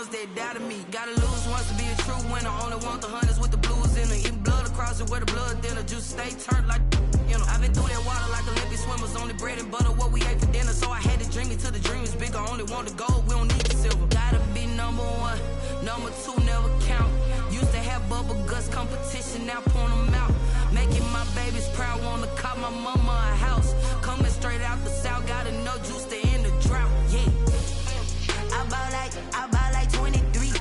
ones that doubted me. Gotta lose once to be a true winner. Only want the hunters with the blues in it. Eating blood across it where the blood dinner. Juice stay turned like, you know. I've been through that water like Olympic swimmers. Only bread and butter what we ate for dinner. So I had to dream it till the dream is bigger. Only want the gold, we don't need the silver. Gotta be number one, number two never count. Used to have bubble guts competition, now point them out. Making my babies proud, wanna cop my mama a house. Coming straight out the south, gotta know juice to end the drought, yeah. I buy like 23.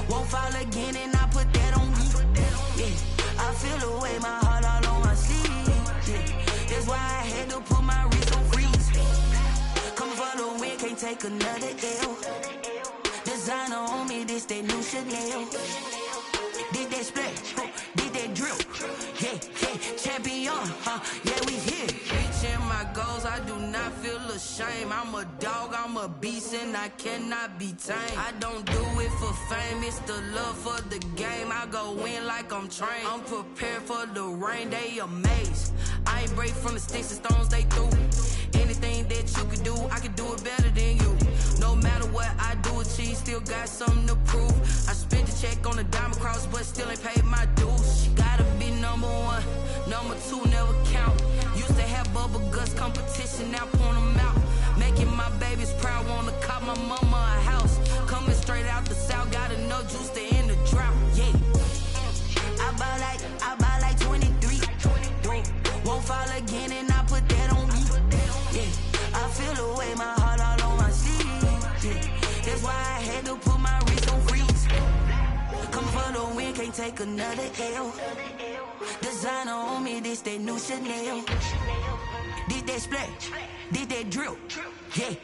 Won't fall again and I put that on me. Yeah, I feel the way, my heart all on my sleeve. Yeah, that's why I had to put my wrist on freeze. Coming for the win, can't take another L. Designer on me, this that new Chanel. Did that splash, did that drill. Yeah, champion, yeah, we here. Reaching my goals, I do not feel ashamed. I'm a dog, I'm a beast, and I cannot be tamed. I don't do it for fame, it's the love for the game. I go in like I'm trained. I'm prepared for the rain, they amazed. I ain't break from the sticks and stones they threw. Anything that you could do, I can do it better than you. No matter what I do, achieve, still got something to prove. I spent the check on the diamond cross, but still ain't paid my dues. Gotta be number one, number two never count. Used to have bubble guts competition, now point them out. Making my babies proud, wanna cop my mama a house. Coming straight out the south, gotta know juice to end the drought, yeah. I buy like 23. Won't fall again and I put that on me. Yeah, I feel the way, my heart all on my sleeve. Yeah, that's why I had to put my wrist on freeze. Come for the win, can't take another L. Designer on me, this that new Chanel. Did that splash, did that drill. Yeah,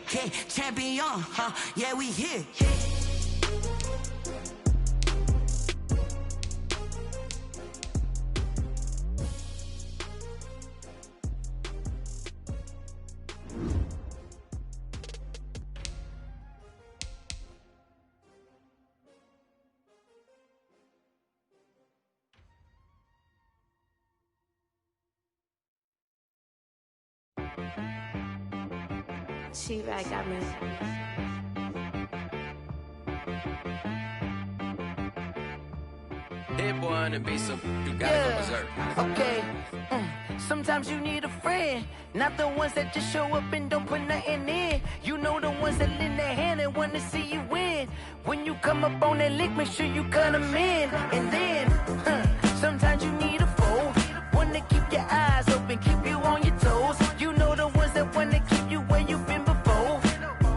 champion, yeah, we here. She right, got me. That boy on the beat, so you gotta go berserk. Okay. Sometimes you need a friend, not the ones that just show up and don't put nothing in. You know the ones that lend their hand and want to see you win. When you come up on that lick, make sure you cut them in. And then, sometimes you need a foe, one to keep your eyes open, keep you on your toes. You know the ones that want to keep you where you've been before.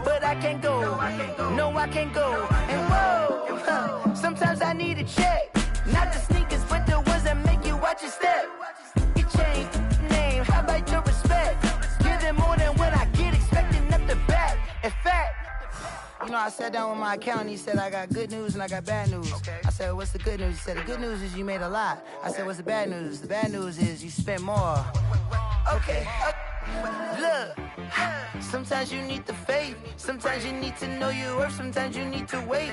But I can't go, no I can't go. And whoa, sometimes I need a check. Not the sneakers, but the ones that make you watch your step. You change name, how about your respect? Give them more than what I get, expecting up the back. In fact, you know, I sat down with my accountant, he said I got good news and I got bad news. I said, what's the good news? He said, the good news is you made a lot. I said, what's the bad news? The bad news is you spent more. Okay. Look, sometimes you need the faith, sometimes you need to know your worth, sometimes you need to wait.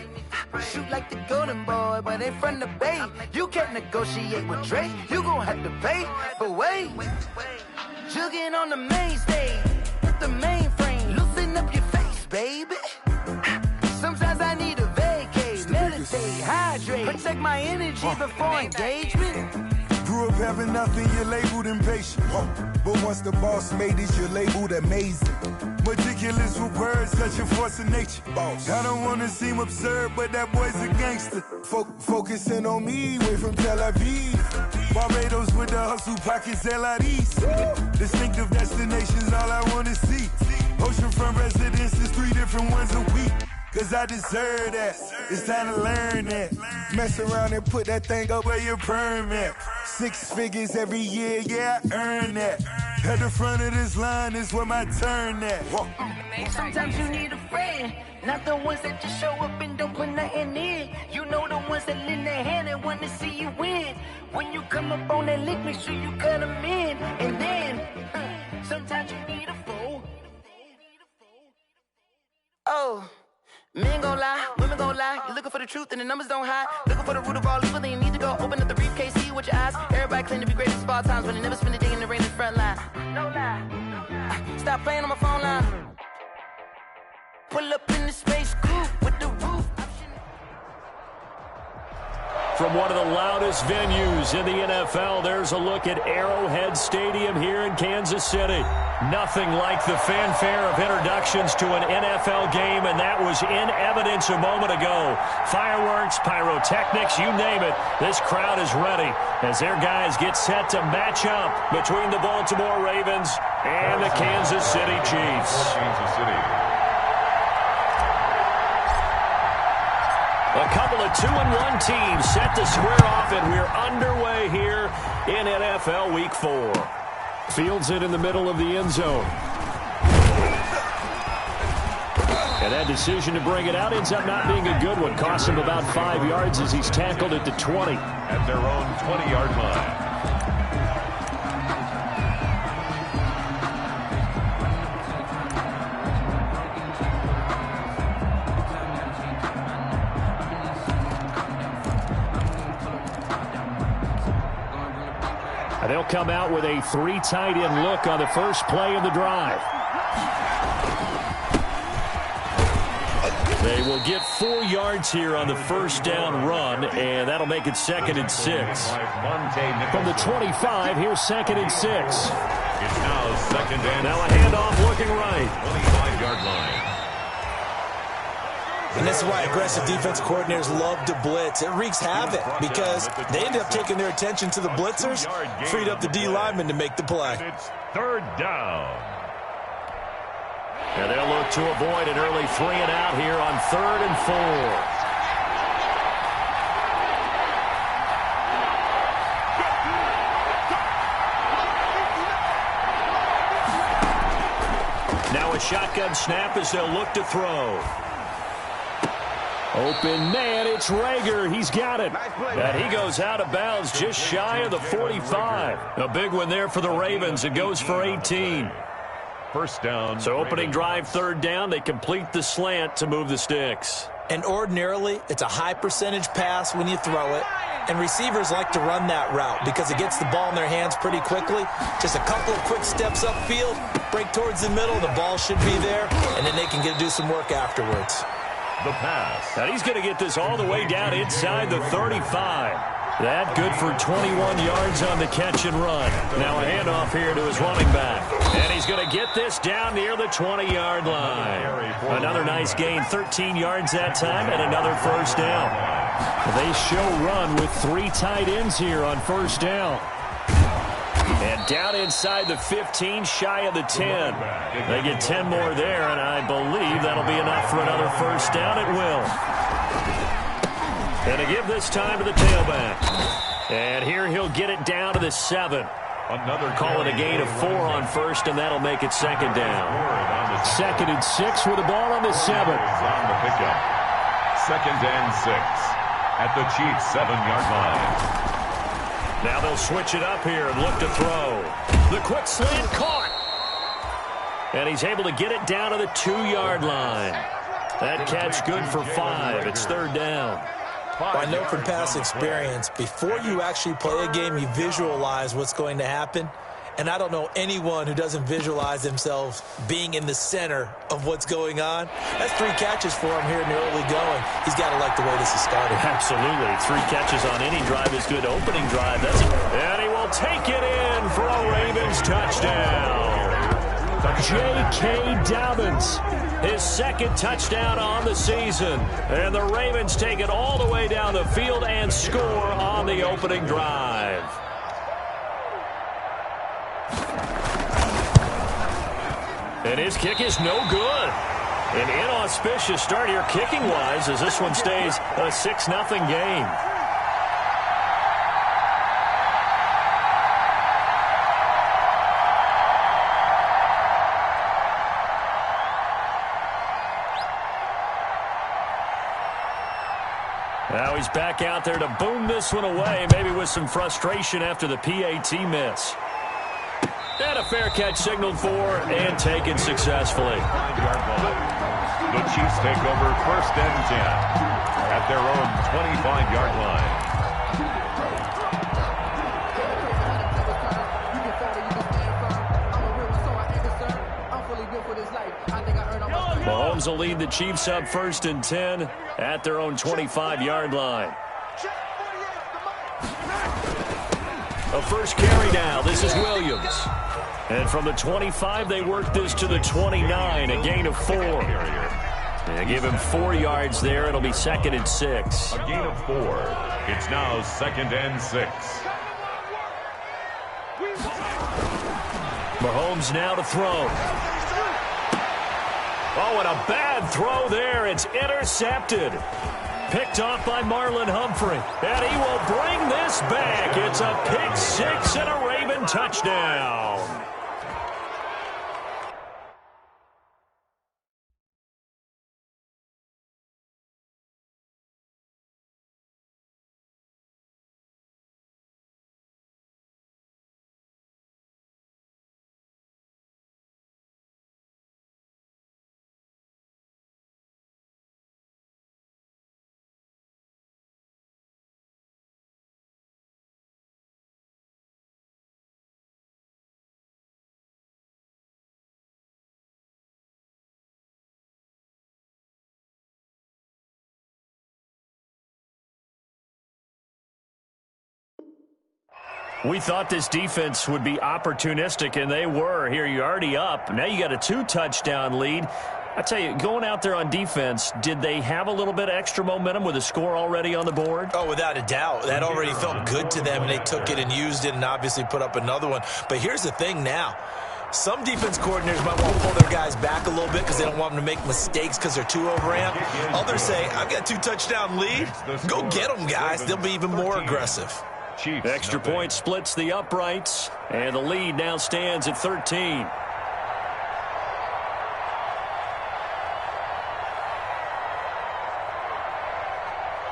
Shoot like the golden boy, but in front of the bay. You can't negotiate with Drake, you gon' have to pay. But wait, jugging on the main stage, with the mainframe, loosen up your face, baby. Sometimes I need a vacate, meditate, hydrate, protect my energy before engagement. Grew up having nothing, you're labeled impatient. But once the boss made it, you're labeled amazing. Meticulous with words, such a force of nature. I don't wanna seem absurd, but that boy's a gangster. Focusing on me, way from Tel Aviv. Barbados with the hustle, pockets LIDs. Distinctive destinations, all I wanna see. Oceanfront residences, 3 different ones a week. Cause I deserve that, it's time to learn that. Mess around and put that thing up where your perm at. 6 figures every year, yeah, I earn that. At the front of this line is where my turn at. Sometimes you need a friend, not the ones that just show up and don't put nothing in. You know the ones that lend their hand and want to see you win. When you come up on that lick, make sure you cut them in. And then, sometimes you need a fool. Oh. Men gon' lie, women gon' lie. You're looking for the truth and the numbers don't hide. Looking for the root of all evil, then you need to go open up the briefcase, see with your eyes. Everybody claim to be greatest of all times, but they never spend a day in the rain in the front line. No lie. Stop playing on my phone line. Pull up in the space coupe with the roof From one of the loudest venues in the NFL, there's a look at Arrowhead Stadium here in Kansas City. Nothing like the fanfare of introductions to an NFL game, and that was in evidence a moment ago. Fireworks, pyrotechnics, you name it. This crowd is ready as their guys get set to match up between the Baltimore Ravens and the Kansas City Chiefs. Kansas City. A couple of 2-1 teams set to square off, and we're underway here in NFL Week 4. Fields it in the middle of the end zone. And that decision to bring it out ends up not being a good one. Costs him about 5 yards as he's tackled at the 20. At their own 20-yard line. They'll come out with a 3 tight end look on the first play of the drive. They will get 4 yards here on the first down run, and that'll make it 2nd and 6. From the 25, here's 2nd and 6. It's now 2nd and now a handoff looking right. 25-yard line. And this is why aggressive defense coordinators love to blitz. It wreaks havoc because they end up taking their attention to the blitzers, freed up the D lineman to make the play. It's 3rd down. And they'll look to avoid an early 3 and out here on 3rd and 4. Now a shotgun snap as they'll look to throw. Open man, it's Rager. He's got it. And he goes out of bounds just shy of the 45. A big one there for the Ravens. It goes for 18. First down. So opening drive, 3rd down. They complete the slant to move the sticks. And ordinarily, it's a high percentage pass when you throw it. And receivers like to run that route because it gets the ball in their hands pretty quickly. Just a couple of quick steps upfield, break towards the middle, the ball should be there, and then they can do some work afterwards. The pass. And he's going to get this all the way down inside the 35. That good for 21 yards on the catch and run. Now a handoff here to his running back. And he's going to get this down near the 20-yard line. Another nice gain, 13 yards that time, and another first down. They show run with 3 tight ends here on first down. And down inside the 15, shy of the 10. They get 10 more there, and I believe that'll be enough for another first down. It will. And to give this time to the tailback. And here he'll get it down to the 7. Another call it a gain of 4 on first, and that'll make it 2nd down. 2nd and 6 with the ball on the 7. On the pickup. 2nd and 6 at the Chiefs' 7-yard line. Now they'll switch it up here and look to throw. The quick slant caught. And he's able to get it down to the 2-yard line. That catch good for 5. It's 3rd down. I know from past experience, before you actually play a game, you visualize what's going to happen. And I don't know anyone who doesn't visualize themselves being in the center of what's going on. That's 3 catches for him here in the early going. He's got to like the way this is started. Absolutely. 3 catches on any drive is good. Opening drive, that's it. And he will take it in for a Ravens touchdown. J.K. Dobbins, his 2nd touchdown on the season. And the Ravens take it all the way down the field and score on the opening drive. And his kick is no good. An inauspicious start here kicking-wise as this one stays a 6-0 game. Now he's back out there to boom this one away, maybe with some frustration after the PAT miss. And a fair catch signaled for and taken successfully. The Chiefs take over 1st and 10 at their own 25-yard line. Mahomes will lead the Chiefs up 1st and 10 at their own 25-yard line. A first carry now. This is Williams. And from the 25, they work this to the 29, a gain of 4. They give him 4 yards there. It'll be 2nd and 6. A gain of 4. It's now 2nd and 6. Mahomes now to throw. Oh, and a bad throw there. It's intercepted. Picked off by Marlon Humphrey. And he will bring this back. It's a pick 6 and a Raven touchdown. We thought this defense would be opportunistic, and they were. Here, you're already up. Now you got a 2-touchdown lead. I tell you, going out there on defense, did they have a little bit of extra momentum with a score already on the board? Oh, without a doubt. That already felt good to them, and they took it and used it and obviously put up another one. But here's the thing now. Some defense coordinators might want to pull their guys back a little bit because they don't want them to make mistakes because they're too overamped. Others say, I've got a 2-touchdown lead. Go get them, guys. They'll be even more aggressive. Extra point splits the uprights, and the lead now stands at 13.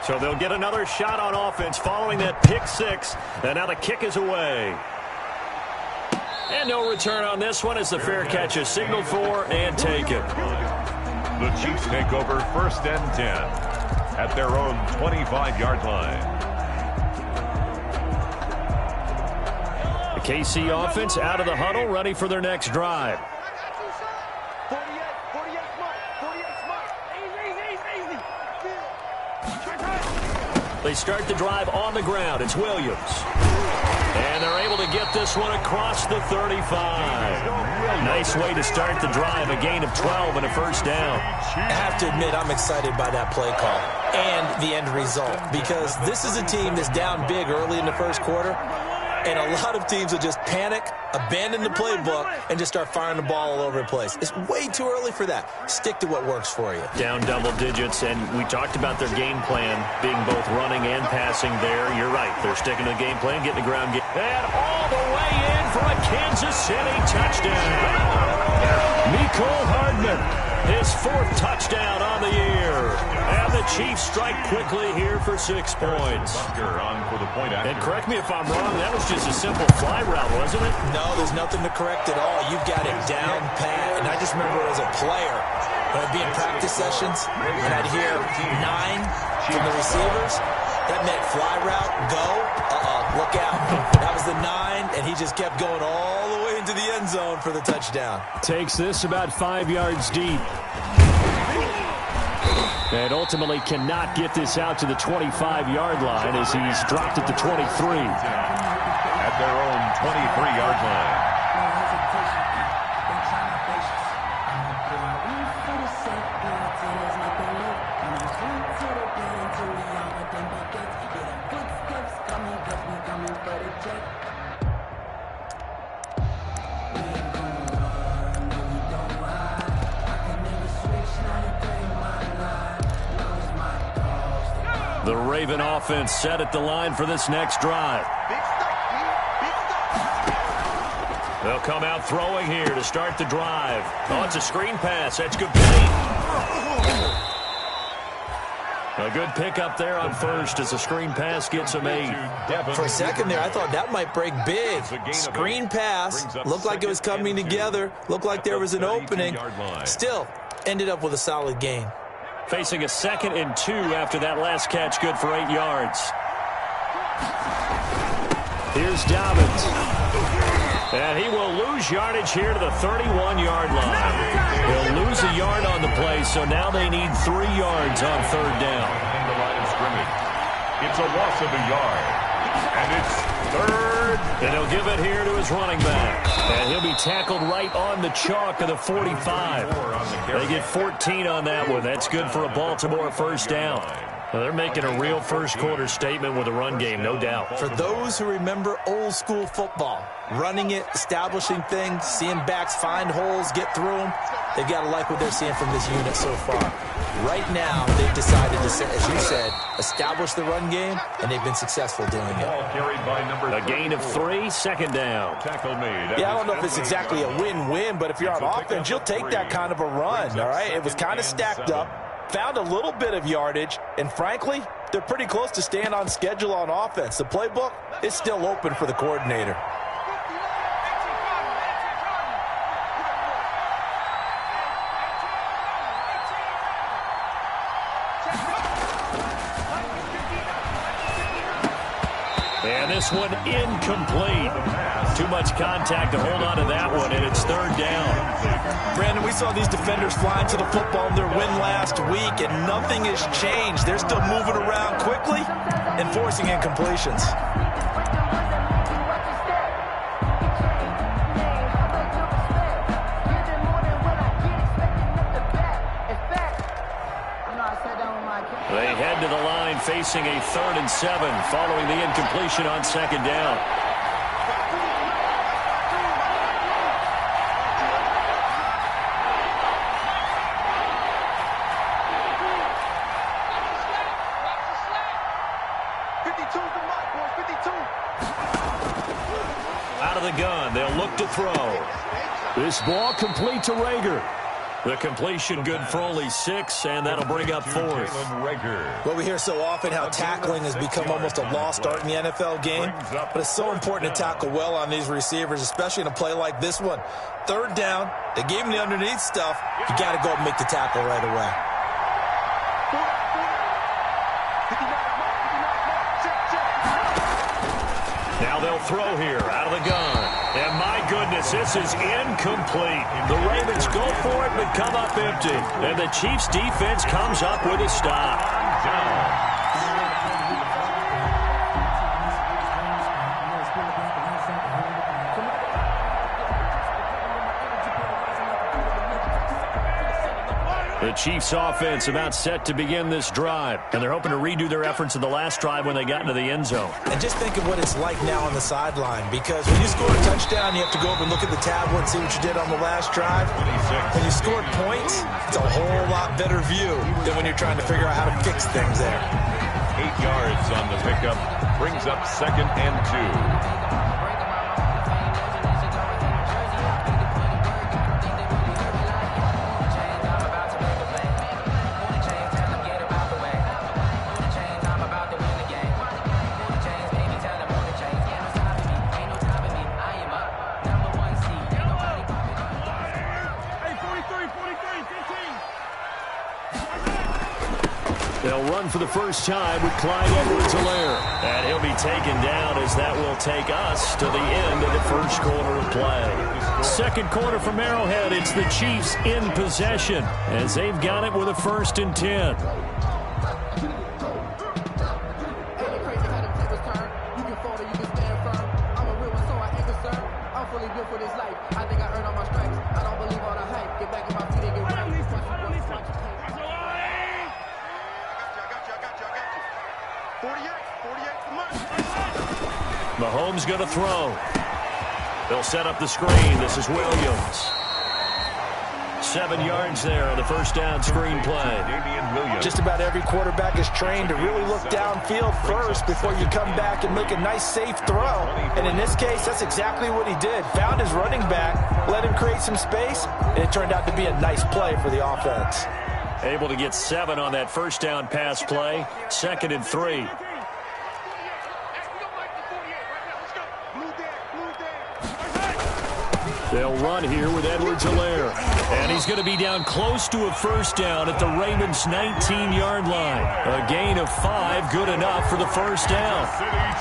So they'll get another shot on offense following that pick 6, and now the kick is away. And no return on this one as the fair catch is signaled for and taken. The Chiefs take over 1st and 10 at their own 25-yard line. The KC offense out of the huddle, ready for their next drive. They start the drive on the ground. It's Williams. And they're able to get this one across the 35. Nice way to start the drive, a gain of 12 and a first down. I have to admit, I'm excited by that play call and the end result because this is a team that's down big early in the first quarter. And a lot of teams will just panic, abandon the playbook, and just start firing the ball all over the place. It's way too early for that. Stick to what works for you. Down double digits, and we talked about their game plan being both running and passing there. You're right. They're sticking to the game plan, getting the ground game. And all the way in for a Kansas City touchdown. Mecole Hardman, his 4th touchdown on the year. And the Chiefs strike quickly here for 6 points. And correct me if I'm wrong, that was just a simple fly route, wasn't it? No, there's nothing to correct at all. You've got it down pat. And I just remember as a player, when I'd be in practice sessions, and I'd hear 9 from the receivers, that meant fly route, go, look out. That was the 9, and he just kept going all the way into the end zone for the touchdown. Takes this about 5 yards deep. And ultimately cannot get this out to the 25-yard line as he's dropped it to 23. At their own 23-yard line. The Raven offense set at the line for this next drive. They'll come out throwing here to start the drive. Oh, it's a screen pass. That's good penny. A good pickup there on first as the screen pass gets him 8. For a second there, I thought that might break big. Screen pass. Looked like it was coming together. Looked like there was an opening. Still, ended up with a solid gain. Facing a 2nd and 2 after that last catch, good for 8 yards. Here's Dobbins. And he will lose yardage here to the 31-yard line. He'll lose a yard on the play, so now they need 3 yards on 3rd down. It's a loss of a yard. And it's third. And he'll give it here to his running back. And he'll be tackled right on the chalk of the 45. They get 14 on that one. That's good for a Baltimore first down. Well, they're making a real first-quarter statement with a run game, no doubt. For those who remember old-school football, running it, establishing things, seeing backs find holes, get through them, they've got to like what they're seeing from this unit so far. Right now, they've decided to, as you said, establish the run game, and they've been successful doing it. A gain of 3, second down. Yeah, I don't know if it's exactly a win-win, but if you're on offense, you'll take that kind of a run, all right? It was kind of stacked up. Found a little bit of yardage, and frankly, they're pretty close to staying on schedule on offense. The playbook is still open for the coordinator. And this one incomplete. Too much contact to hold on to that one, and it's third down. Brandon, we saw these defenders flying to the football in their win last week, and nothing has changed. They're still moving around quickly and forcing incompletions. They head to the line facing a 3rd and 7 following the incompletion on second down. Out of the gun, they'll look to throw. This ball complete to Rager. The completion good for only 6, and that'll bring up 4th. Well, we hear so often how tackling has become almost a lost art in the NFL game, but it's so important to tackle well on these receivers, especially in a play like this one. Third down, they gave him the underneath stuff. You got to go and make the tackle right away. Now they'll throw here out of the gun. And my goodness, this is incomplete. The Ravens go for it but come up empty. And the Chiefs defense comes up with a stop. The Chiefs offense about set to begin this drive, and they're hoping to redo their efforts in the last drive when they got into the end zone. And just think of what it's like now on the sideline, because when you score a touchdown, you have to go over and look at the tablet and see what you did on the last drive. When you scored points, it's a whole lot better view than when you're trying to figure out how to fix things there. 8 yards on the pickup, brings up 2nd and 2. They'll run for the first time with Clyde Edwards-Helaire. And he'll be taken down as that will take us to the end of the first quarter of play. Second quarter from Arrowhead, it's the Chiefs in possession as they've got it with a 1st and 10. Mahomes going to throw. They'll set up the screen. This is Williams. 7 yards there on the first down screen play. Just about every quarterback is trained to really look downfield first before you come back and make a nice, safe throw. And in this case, that's exactly what he did. Found his running back, let him create some space, and it turned out to be a nice play for the offense. Able to get 7 on that first down pass play. 2nd and 3. They'll run here with Edwards-Helaire. And he's going to be down close to a first down at the Ravens' 19-yard line. A gain of 5, good enough for the first down.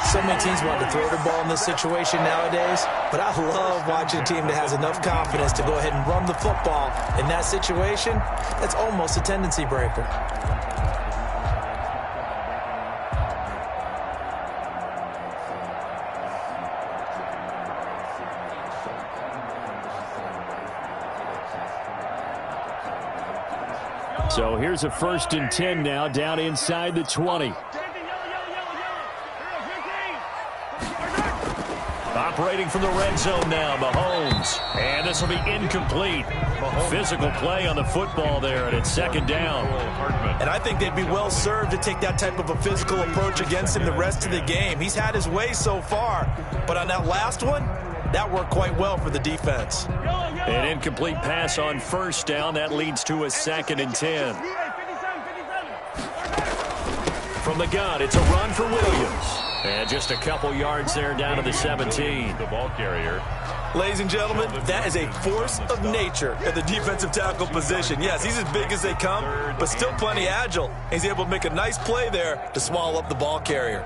So many teams want to throw the ball in this situation nowadays, but I love watching a team that has enough confidence to go ahead and run the football. In that situation, that's almost a tendency breaker. So here's a 1st and 10 now down inside the 20. Operating from the red zone now, Mahomes. And this will be incomplete. Physical play on the football there, and it's 2nd down. And I think they'd be well served to take that type of a physical approach against him the rest of the game. He's had his way so far, but on that last one, that worked quite well for the defense. An incomplete pass on 1st down. That leads to a 2nd and 10. From the gun, it's a run for Williams. And just a couple yards there down to the 17. The ball carrier. Ladies and gentlemen, that is a force of nature at the defensive tackle position. Yes, he's as big as they come, but still plenty agile. He's able to make a nice play there to swallow up the ball carrier.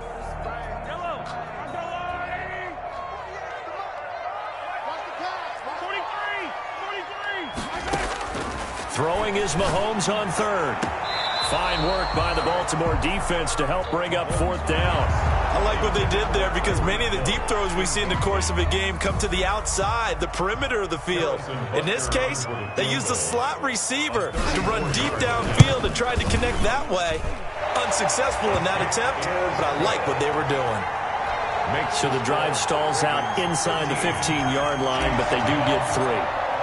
Throwing is Mahomes on 3rd. Fine work by the Baltimore defense to help bring up 4th down. I like what they did there because many of the deep throws we see in the course of a game come to the outside, the perimeter of the field. In this case, they used the slot receiver to run deep downfield and tried to connect that way. Unsuccessful in that attempt, but I like what they were doing. So the drive stalls out inside the 15-yard line, but they do get 3.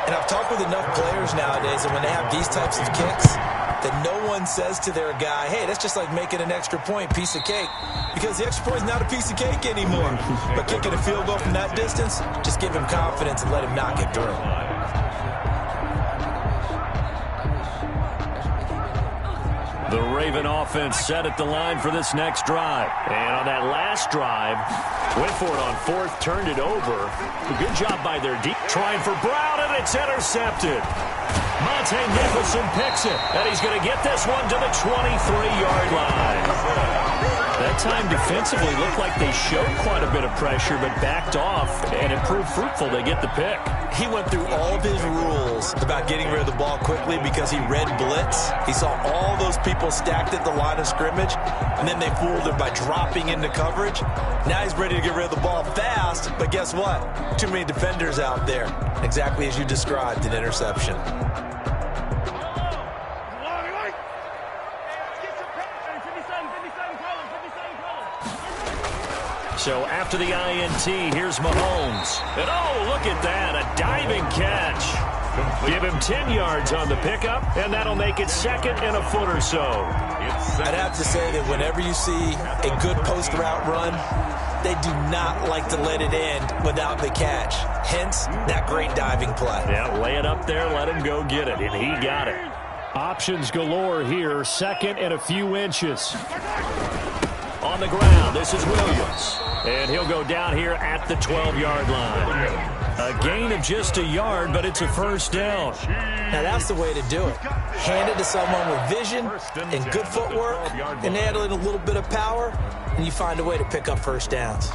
And I've talked with enough players nowadays that when they have these types of kicks, that no one says to their guy, hey, that's just like making an extra point, piece of cake. Because the extra point is not a piece of cake anymore. But kicking a field goal from that distance, just give him confidence and let him knock it through. The Raven offense set at the line for this next drive. And on that last drive, went for it on 4th, turned it over. A good job by their deep. Trying for Brown, and it's intercepted. Monte Nicholson picks it, and he's going to get this one to the 23-yard line. That time defensively looked like they showed quite a bit of pressure, but backed off, and it proved fruitful. They get the pick. He went through all of his rules about getting rid of the ball quickly because he read blitz. He saw all those people stacked at the line of scrimmage, and then they fooled him by dropping into coverage. Now he's ready to get rid of the ball fast, but guess what? Too many defenders out there. Exactly as you described, an interception. So after the INT, here's Mahomes. And oh, look at that, a diving catch. Give him 10 yards on the pickup, and that'll make it 2nd and a foot or so. I'd have to say that whenever you see a good post route run, they do not like to let it end without the catch. Hence, that great diving play. Yeah, lay it up there, let him go get it, and he got it. Options galore here, 2nd and a few inches. On the ground, this is Williams. And he'll go down here at the 12-yard line. A gain of just a yard, but it's a 1st down. Now, that's the way to do it. Hand it to someone with vision and good footwork, and add in a little bit of power, and you find a way to pick up 1st downs.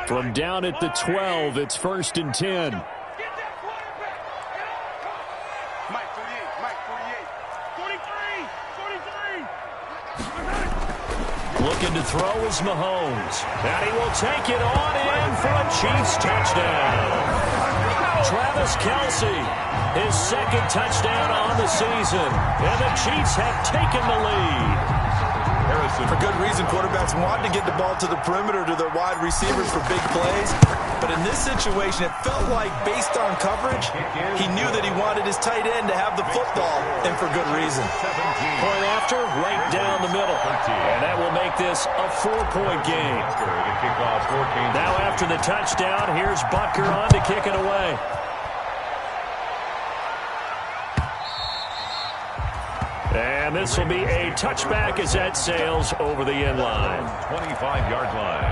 From down at the 12, it's 1st and 10. Looking to throw is Mahomes. And he will take it on in for a Chiefs touchdown. Travis Kelce, his 2nd touchdown on the season. And the Chiefs have taken the lead. For good reason, quarterbacks want to get the ball to the perimeter to their wide receivers for big plays. But in this situation, it felt like based on coverage, he knew that he wanted his tight end to have the football, and for good reason. Point after, right down the middle. And that will make this a 4-point game. Now after the touchdown, here's Butker on to kick it away. And this will be a touchback as that sails over the end line. 25-yard line.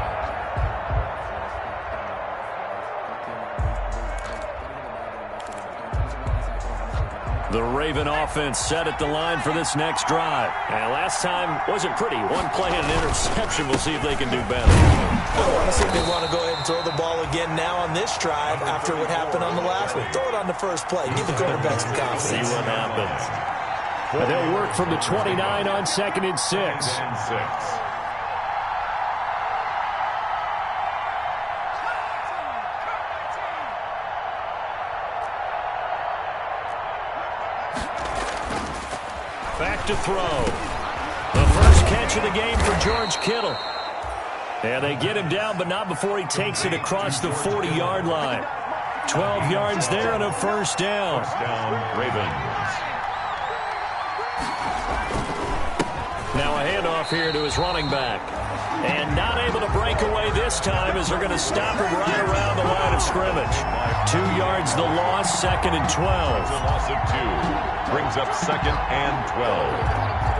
The Raven offense set at the line for this next drive. And last time wasn't pretty. One play and an interception. We'll see if they can do better. I want to see if they want to go ahead and throw the ball again now on this drive after what happened on the last one. Throw it on the first play. Give the quarterback some confidence. See what happens. And they'll work from the 29 on 2nd and 6. Back to throw. The first catch of the game for George Kittle. And they get him down, but not before he takes it across the 40-yard line. 12 yards there and a first down. First down, Ravens. Now a handoff here to his running back. And not able to break away this time as they're going to stop him right around the line of scrimmage. 2 yards the loss, 2nd and 12. A loss of 2. Brings up 2nd and 12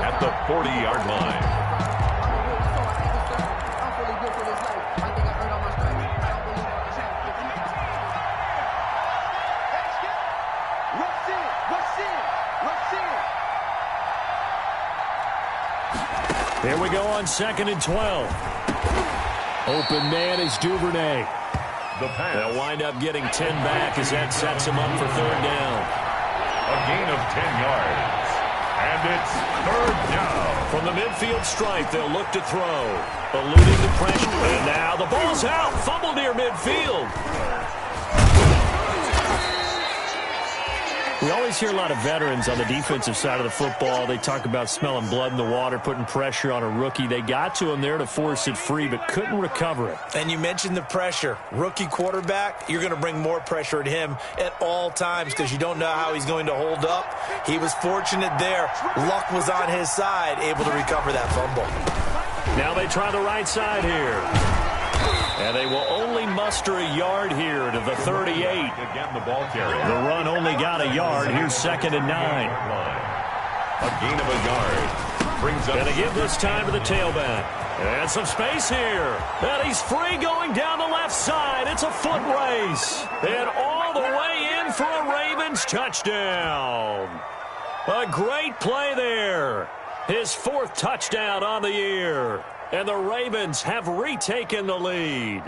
at the 40-yard line. Here we go on 2nd and 12. Open man is Duvernay. The pass. They'll wind up getting 10 back as that sets him up for 3rd down. A gain of 10 yards. And it's 3rd down. From the midfield stripe, they'll look to throw. Eluding the pressure. And now the ball's out. Fumble near midfield. We always hear a lot of veterans on the defensive side of the football. They talk about smelling blood in the water, putting pressure on a rookie. They got to him there to force it free, but couldn't recover it. And you mentioned the pressure. Rookie quarterback, you're going to bring more pressure at him at all times because you don't know how he's going to hold up. He was fortunate there. Luck was on his side, able to recover that fumble. Now they try the right side here. And they will only muster a yard here to the 38. Again, the ball carrier. The run only got a yard. Here's 2nd and 9. A gain of a yard. Brings up. And they give this time to the tailback. And some space here. And he's free going down the left side. It's a foot race. And all the way in for a Ravens touchdown. A great play there. His 4th touchdown on the year. And the Ravens have retaken the lead.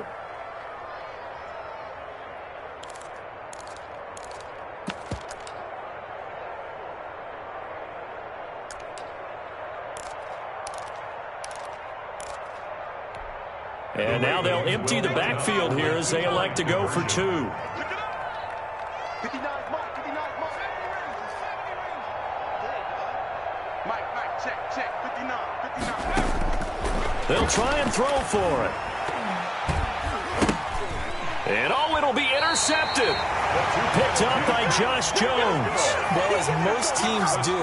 And now they'll empty the backfield here as they elect to go for 2. They'll try and throw for it. And oh, it'll be intercepted. Picked up by Josh Jones. Well, as most teams do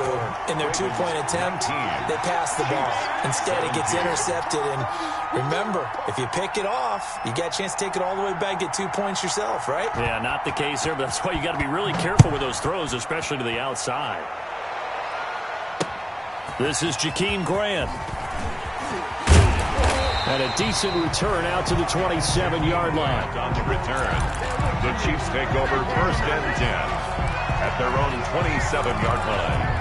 in their 2-point attempt, they pass the ball. Instead, it gets intercepted. And remember, if you pick it off, you got a chance to take it all the way back, get 2 points yourself, right? Yeah, not the case here, but that's why you got to be really careful with those throws, especially to the outside. This is Jakeem Grant. And a decent return out to the 27-yard line. On the return, the Chiefs take over 1st and 10 at their own 27-yard line.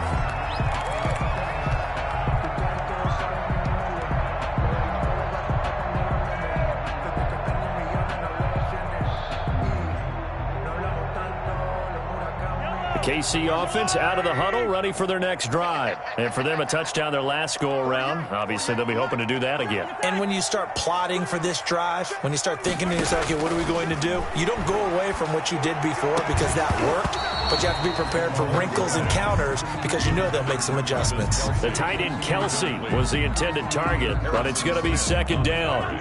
KC offense out of the huddle, ready for their next drive. And for them, a touchdown their last go-around. Obviously, they'll be hoping to do that again. And when you start plotting for this drive, when you start thinking to yourself, okay, what are we going to do? You don't go away from what you did before because that worked, but you have to be prepared for wrinkles and counters because you know they'll make some adjustments. The tight end Kelsey was the intended target, but it's going to be 2nd down.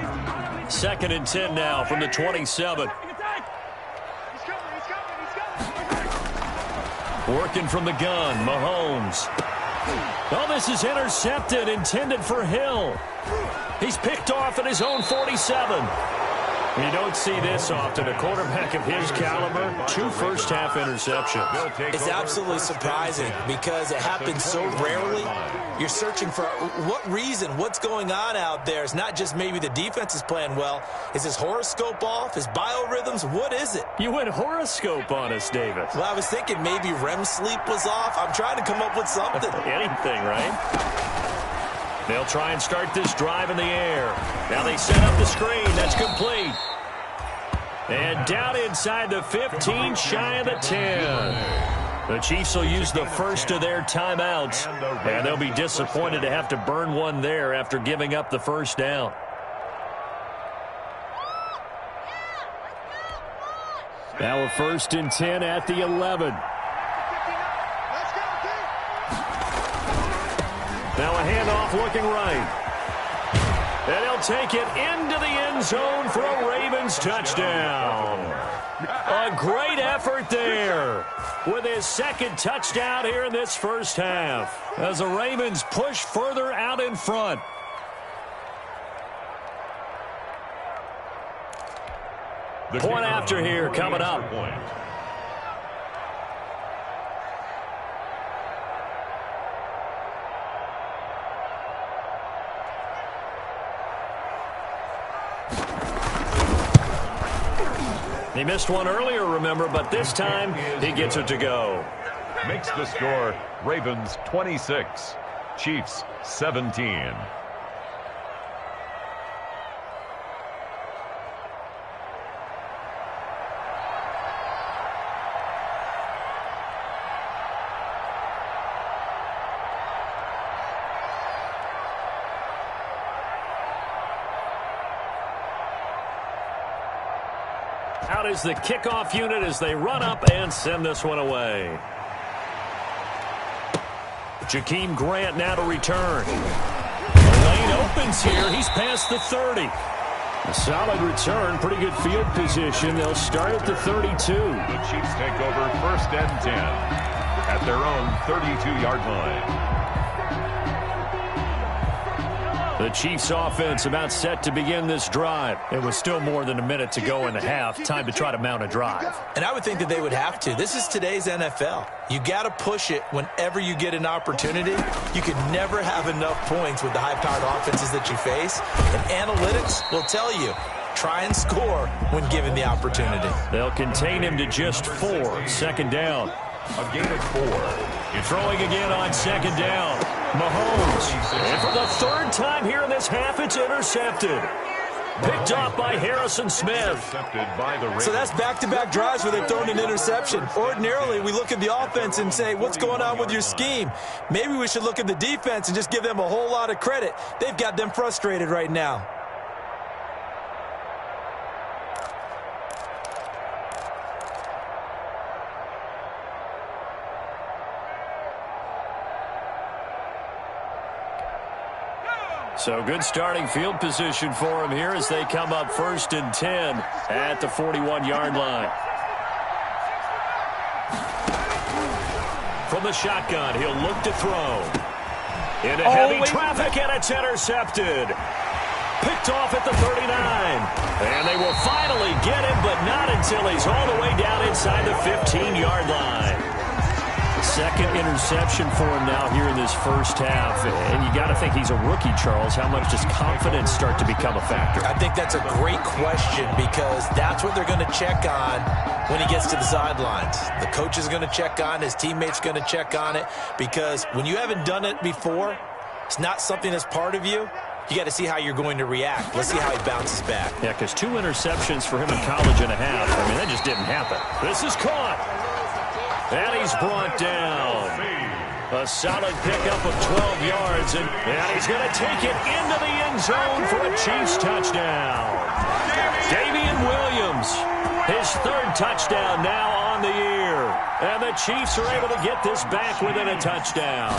2nd and 10 now from the 27. Working from the gun, Mahomes. Oh, this is intercepted, intended for Hill. He's picked off at his own 47. You don't see this often. A quarterback of his caliber, 2 first-half interceptions. It's absolutely surprising because it happens so rarely. You're searching for what reason, what's going on out there. It's not just maybe the defense is playing well. Is his horoscope off? His biorhythms? What is it? You went horoscope on us, David. Well, I was thinking maybe REM sleep was off. I'm trying to come up with something. Anything, right? They'll try and start this drive in the air. Now they set up the screen. That's complete. And down inside the 15, shy of the 10. The Chiefs will use the first of their timeouts. And they'll be disappointed to have to burn one there after giving up the first down. Now a 1st and 10 at the 11. Now a handoff looking right. And he'll take it into the end zone for a Ravens touchdown. A great effort there with his second touchdown here in this first half as the Ravens push further out in front. Point after here coming up. He missed one earlier, remember, but this time he gets it to go. Makes the score Ravens 26, Chiefs 17. Out is the kickoff unit as they run up and send this one away. Jakeem Grant now to return. The lane opens here. He's past the 30. A solid return. Pretty good field position. They'll start at the 32. The Chiefs take over first and 10 at their own 32-yard line. The Chiefs offense about set to begin this drive. It was still more than a minute to go in the half. Time to try to mount a drive. And I would think that they would have to. This is today's NFL. You got to push it whenever you get an opportunity. You can never have enough points with the high-powered offenses that you face. And analytics will tell you, try and score when given the opportunity. They'll contain him to just 4. Second down. A gain of 4. You're throwing again on second down. Mahomes. And for the third time here in this half, it's intercepted. Picked off by Harrison Smith. So that's back-to-back drives where they've thrown an interception. Ordinarily, we look at the offense and say, what's going on with your scheme? Maybe we should look at the defense and just give them a whole lot of credit. They've got them frustrated right now. So good starting field position for him here as they come up first and 10 at the 41-yard line. From the shotgun, he'll look to throw. Into heavy traffic, and it's intercepted. Picked off at the 39. And they will finally get him, but not until he's all the way down inside the 15-yard line. Second interception for him now here in this first half. And you got to think he's a rookie, Charles. How much does confidence start to become a factor? I think that's a great question because that's what they're going to check on when he gets to the sidelines. The coach is going to check on, his teammates going to check on it, because when you haven't done it before, it's not something that's part of you. You got to see how you're going to react. Let's see how he bounces back. Yeah, because 2 interceptions for him in college and a half. I mean, that just didn't happen. This is caught. And he's brought down. A solid pickup of 12 yards. And he's going to take it into the end zone for a Chiefs touchdown. Damian Williams, his 3rd touchdown now on the year. And the Chiefs are able to get this back within a touchdown.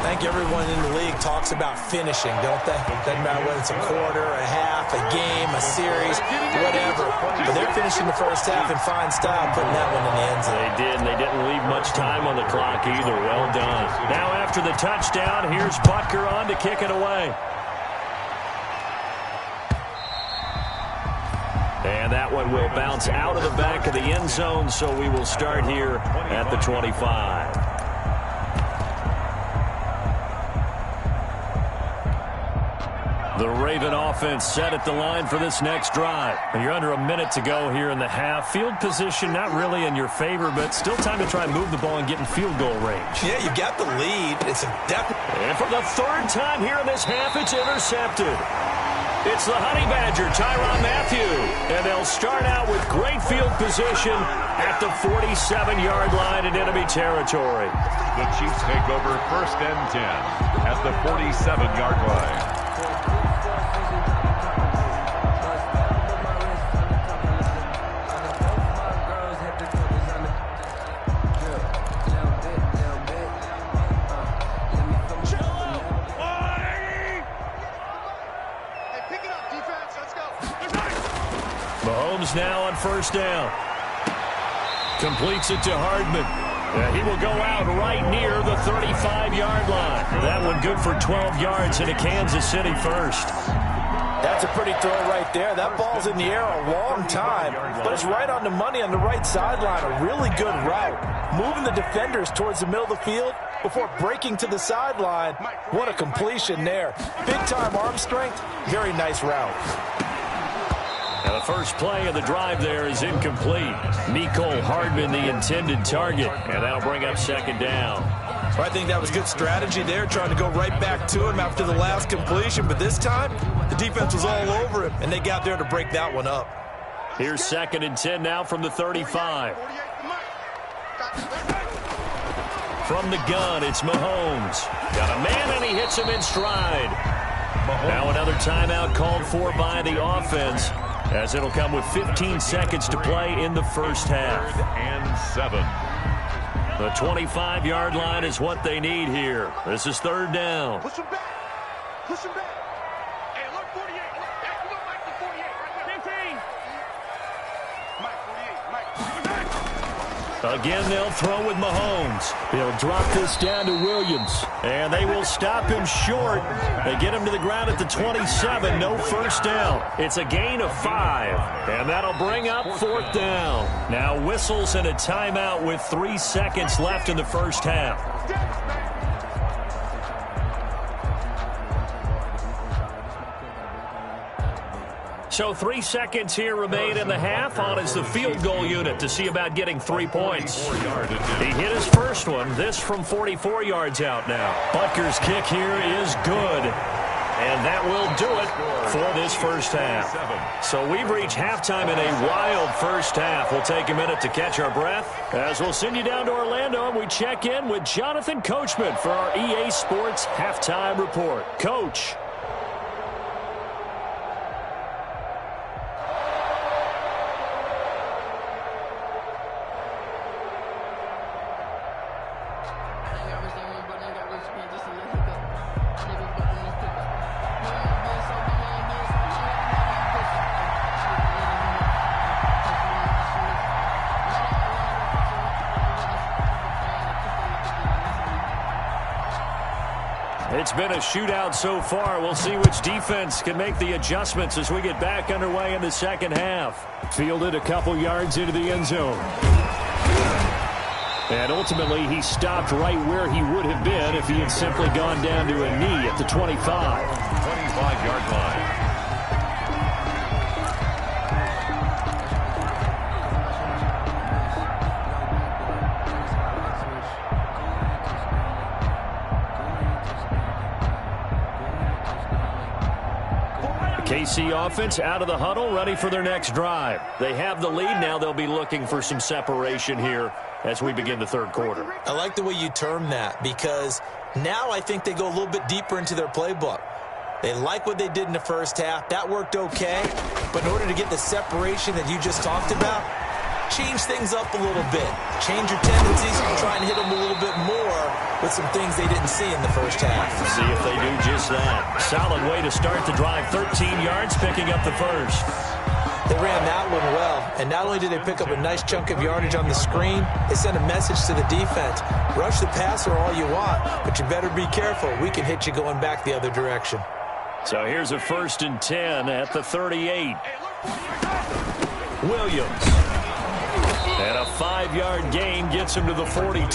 I think everyone in the league talks about finishing, don't they? Doesn't matter whether it's a quarter, a half, a game, a series, whatever. But they're finishing the first half in fine style, putting that one in the end zone. They did, and they didn't leave much time on the clock either. Well done. Now after the touchdown, here's Butker on to kick it away. And that one will bounce out of the back of the end zone, so we will start here at the 25. The Raven offense set at the line for this next drive. You're under a minute to go here in the half. Field position not really in your favor, but still time to try and move the ball and get in field goal range. Yeah, you got the lead. It's a And for the 3rd time here in this half, it's intercepted. It's the Honey Badger, Tyrann Mathieu. And they'll start out with great field position at the 47-yard line in enemy territory. The Chiefs take over first and 10 at the 47-yard line. Mahomes now on first down. Completes it to Hardman. He will go out right near the 35-yard line. That one good for 12 yards into Kansas City first. That's a pretty throw right there. That ball's in the air a long time, but it's right on the money on the right sideline. A really good route. Moving the defenders towards the middle of the field before breaking to the sideline. What a completion there. Big-time arm strength. Very nice route. Now the first play of the drive there is incomplete. Mecole Hardman, the intended target, and that'll bring up second down. I think that was good strategy there, trying to go right back to him after the last completion. But this time, the defense was all over him, and they got there to break that one up. Here's 2nd and 10 now from the 35. From the gun, it's Mahomes. Got a man, and he hits him in stride. Now another timeout called for by the offense, as it'll come with 15 seconds to play in the first half. 3rd and 7. The 25-yard line is what they need here. This is 3rd down. Push him back. Push him back. Hey, look, 48. Hey, look, Mike, the 48 right there. 15. Mike, 48. Mike. Again, they'll throw with Mahomes. He'll drop this down to Williams, and they will stop him short. They get him to the ground at the 27. No first down. It's a gain of 5, and that'll bring up 4th down. Now whistles and a timeout with 3 seconds left in the first half. So 3 seconds here remain in the half. On is the field goal unit to see about getting 3 points. He hit his first one. This from 44 yards out now. Butker's kick here is good. And that will do it for this first half. So we've reached halftime in a wild first half. We'll take a minute to catch our breath as we'll send you down to Orlando and we check in with Jonathan Coachman for our EA Sports Halftime Report. Coach. It's been a shootout so far. We'll see which defense can make the adjustments as we get back underway in the second half. Fielded a couple yards into the end zone. And ultimately, he stopped right where he would have been if he had simply gone down to a knee at the 25. 25-yard line. KC offense out of the huddle, ready for their next drive. They have the lead. Now they'll be looking for some separation here as we begin the third quarter. I like the way you term that, because now I think they go a little bit deeper into their playbook. They like what they did in the first half. That worked okay. But in order to get the separation that you just talked about, change things up a little bit. Change your tendencies and try and hit them a little bit more with some things they didn't see in the first half. See if they do just that. Solid way to start the drive. 13 yards, picking up the first. They ran that one well, and not only did they pick up a nice chunk of yardage on the screen, they sent a message to the defense. Rush the passer all you want, but you better be careful. We can hit you going back the other direction. So here's a 1st and 10 at the 38. Williams. And a 5-yard gain gets him to the 42.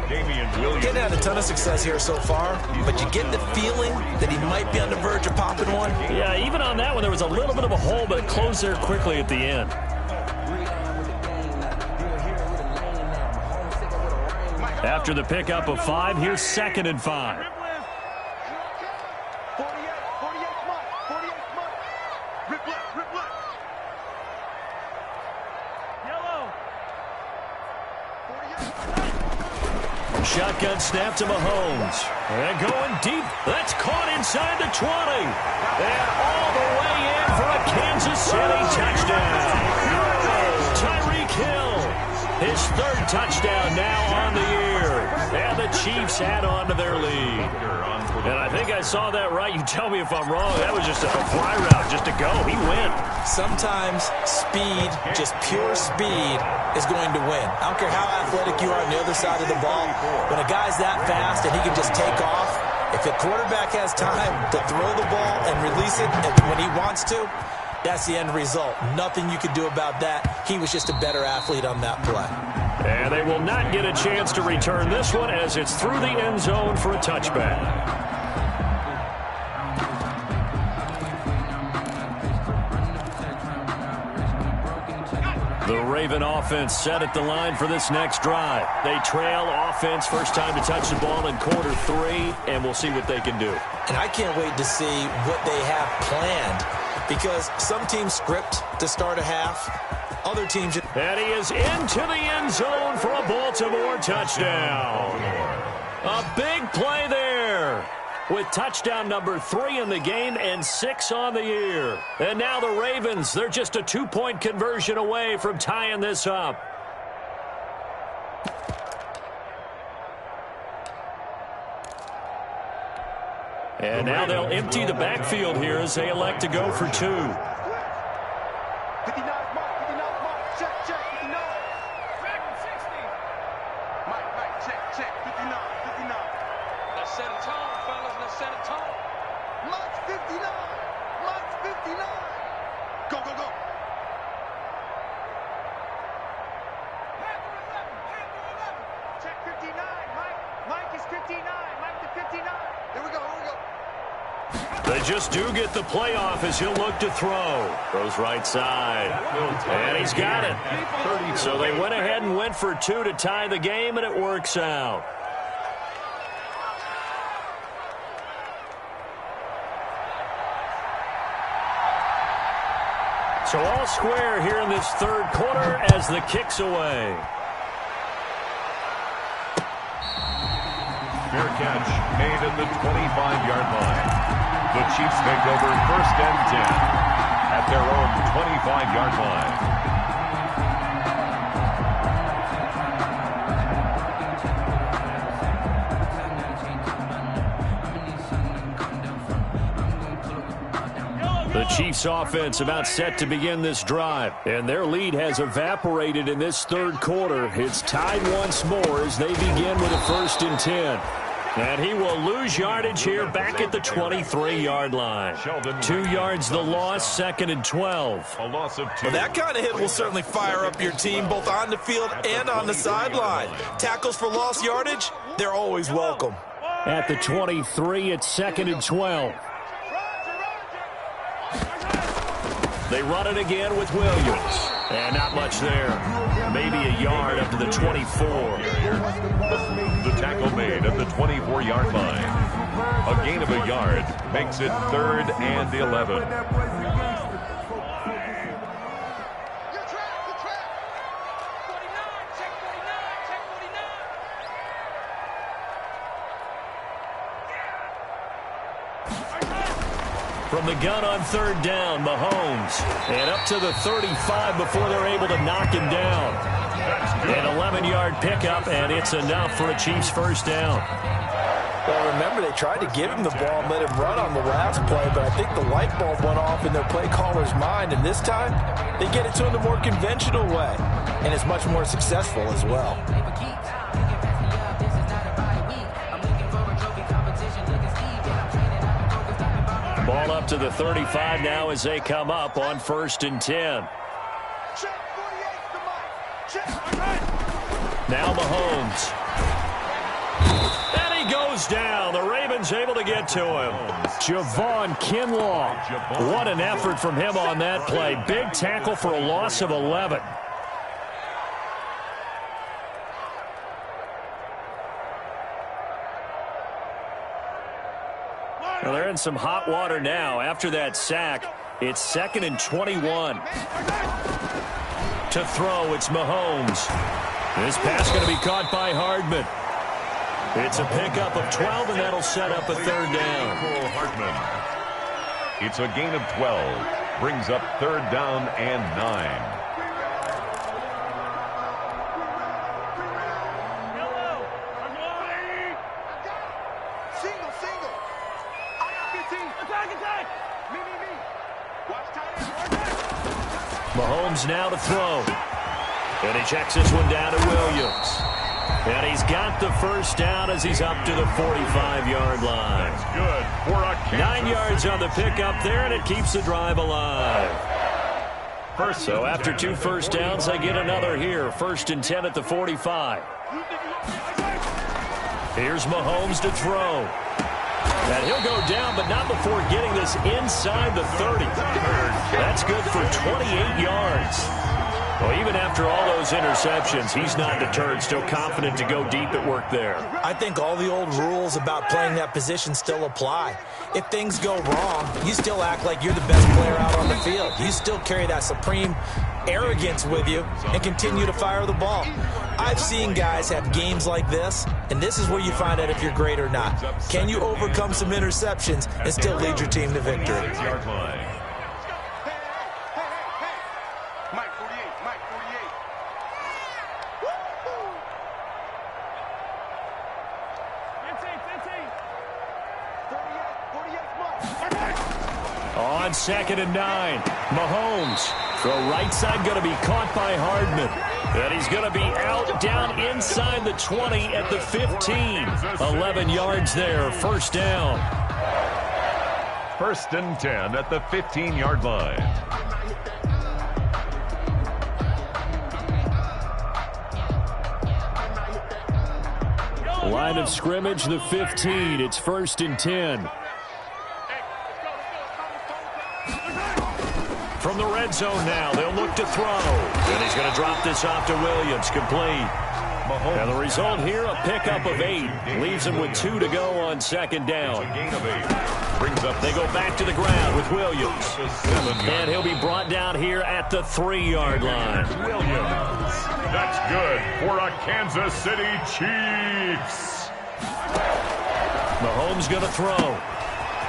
Getting had a ton of success here so far, but you get the feeling that he might be on the verge of popping one. Yeah, even on that one, there was a little bit of a hole, but it closed there quickly at the end. After the pickup of 5, here's 2nd and 5. Shotgun snap to Mahomes. And going deep. That's caught inside the 20. And all the way in for a Kansas City touchdown. Tyreek Hill. His 3rd touchdown now on the year. And the Chiefs add on to their lead. And I think I saw that right. You tell me if I'm wrong. That was just a fly route just to go. He went. Sometimes speed, just pure speed, is going to win. I don't care how athletic you are on the other side of the ball. When a guy's that fast and he can just take off, if a quarterback has time to throw the ball and release it when he wants to, that's the end result. Nothing you can do about that. He was just a better athlete on that play. And they will not get a chance to return this one as it's through the end zone for a touchback. The Raven offense set at the line for this next drive. They trail offense, first time to touch the ball in quarter 3, and we'll see what they can do. And I can't wait to see what they have planned, because some teams script to start a half, other teams... And he is into the end zone for a Baltimore touchdown. A big play there, with touchdown number 3 in the game and 6 on the year. And now the Ravens, they're just a 2-point conversion away from tying this up. And now they'll empty the backfield here as they elect to go for 2. 59, Mike, check, 59. Mike, check, 59. Let's set a tone, fellas, let's set a tone. Mike's 59. Go. Check 59, Mike is 59. Mike to 59. Here we go. They just do get the playoff as he'll look to throw. Throws right side. And he's got it. So they went ahead and went for 2 to tie the game, and it works out. So all square here in this third quarter as the kick's away. Fair catch made at the 25-yard line. The Chiefs take over first and 10 at their own 25-yard line. The Chiefs offense about set to begin this drive, and their lead has evaporated in this third quarter. It's tied once more as they begin with a first and 10. And he will lose yardage here back at the 23-yard line. 2 yards the loss, second and 12. A loss of 2. Well, that kind of hit will certainly fire up your team both on the field and on the sideline. Tackles for lost yardage, they're always welcome. At the 23, it's second and 12. They run it again with Williams. And not much there. Maybe a yard up to the 24. The tackle made at the 24-yard line. A gain of a yard makes it 3rd and 11. From the gun on third down, Mahomes. And up to the 35 before they're able to knock him down. An 11-yard pickup, and it's enough for a Chiefs first down. Well, remember, they tried to give him the ball and let him run on the last play, but I think the light bulb went off in their play caller's mind, and this time they get it to him the more conventional way, and it's much more successful as well. Ball up to the 35 now as they come up on first and 10. Now Mahomes. And he goes down. The Ravens able to get to him. Javon Kinlaw. What an effort from him on that play. Big tackle for a loss of 11. Well, they're in some hot water now. After that sack, it's second and 21. To throw, it's Mahomes. This pass going to be caught by Hardman. It's a pickup of 12, and that'll set up a third down. It's a gain of 12. Brings up third down and 9. Mahomes now to throw. And he checks this one down to Williams. And he's got the first down as he's up to the 45-yard line. That's good for a 9 yards on the pickup there, and it keeps the drive alive. So after 2 first downs, they get another here. 1st and 10 at the 45. Here's Mahomes to throw. And he'll go down, but not before getting this inside the 30. That's good for 28 yards. Well, even after all those interceptions, he's not deterred, still confident to go deep at work there. I think all the old rules about playing that position still apply. If things go wrong, you still act like you're the best player out on the field. You still carry that supreme arrogance with you and continue to fire the ball. I've seen guys have games like this, and this is where you find out if you're great or not. Can you overcome some interceptions and still lead your team to victory? On 2nd and 9, Mahomes. Throw right side going to be caught by Hardman. And he's going to be out down inside the 20 at the 15. 11 yards there, first down. 1st and 10 at the 15-yard line. Line of scrimmage, the 15. It's 1st and 10. From the red zone now, they'll look to throw. And he's going to drop this off to Williams, complete. And the result here, a pickup of 8. Leaves him with 2 to go on 2nd down. They go back to the ground with Williams. And he'll be brought down here at the 3-yard line. Williams. That's good for a Kansas City Chiefs. Mahomes going to throw.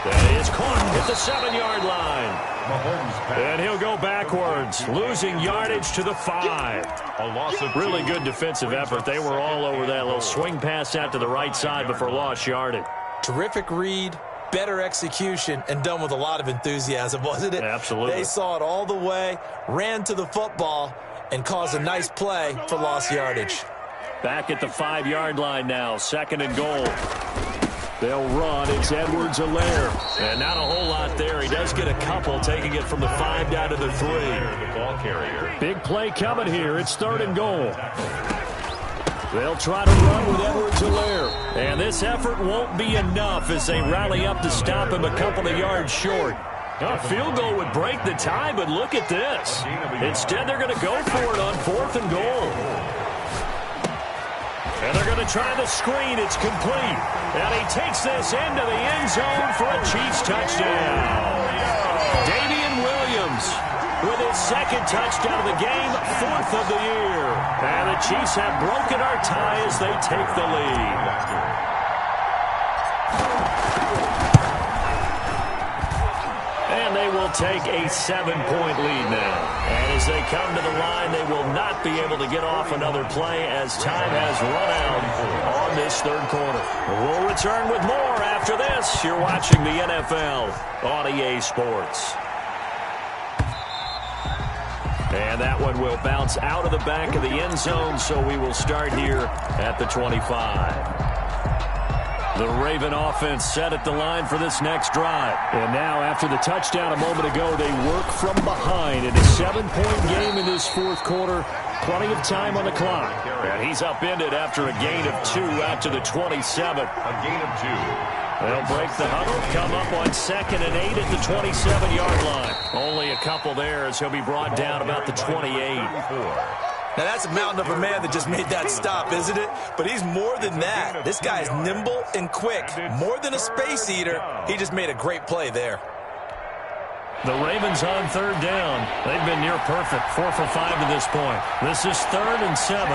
That is caught at the 7-yard line. And he'll go backwards, losing yardage to the 5. A loss of really good defensive effort. They were all over that little swing pass out to the right side before lost yardage. Terrific read, better execution, and done with a lot of enthusiasm, wasn't it? Absolutely. They saw it all the way, ran to the football, and caused a nice play for lost yardage. Back at the 5-yard line now, 2nd and goal. They'll run. It's Edwards-Helaire. And not a whole lot there. He does get a couple, taking it from the 5 down to the 3. The ball carrier. Big play coming here. It's 3rd and goal. They'll try to run with Edwards-Helaire. And this effort won't be enough as they rally up to stop him a couple of yards short. A field goal would break the tie, but look at this. Instead, they're going to go for it on 4th and goal. And they're going to try the screen. It's complete. And he takes this into the end zone for a Chiefs touchdown. Damian Williams with his 2nd touchdown of the game, 4th of the year. And the Chiefs have broken our tie as they take the lead. And they will take a 7-point lead now. And as they come to the line, they will not be able to get off another play as time has run out on this 3rd quarter. We'll return with more after this. You're watching the NFL on EA Sports. And that one will bounce out of the back of the end zone, so we will start here at the 25. The Raven offense set at the line for this next drive. And now, after the touchdown a moment ago, they work from behind in a 7-point game in this 4th quarter. Plenty of time on the clock. And he's upended after a gain of 2 out to the 27. A gain of 2. They'll break the huddle, come up on 2nd and 8 at the 27-yard line. Only a couple there as he'll be brought down about the 28. Now, that's a mountain of a man that just made that stop, isn't it? But he's more than that. This guy is nimble and quick. More than a space eater. He just made a great play there. The Ravens on 3rd down. They've been near perfect, 4 for 5 to this point. This is 3rd and 7.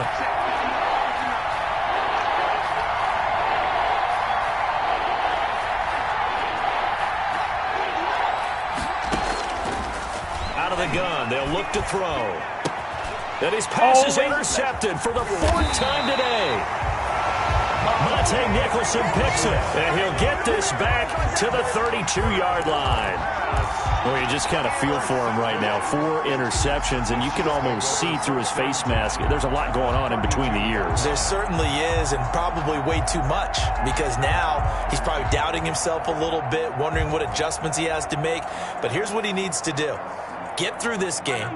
Out of the gun, they'll look to throw. And his pass is intercepted for the 4th time today. Monte Nicholson picks it, and he'll get this back to the 32-yard line. Well, you just kind of feel for him right now. 4 interceptions, and you can almost see through his face mask. There's a lot going on in between the ears. There certainly is, and probably way too much, because now he's probably doubting himself a little bit, wondering what adjustments he has to make. But here's what he needs to do. Get through this game,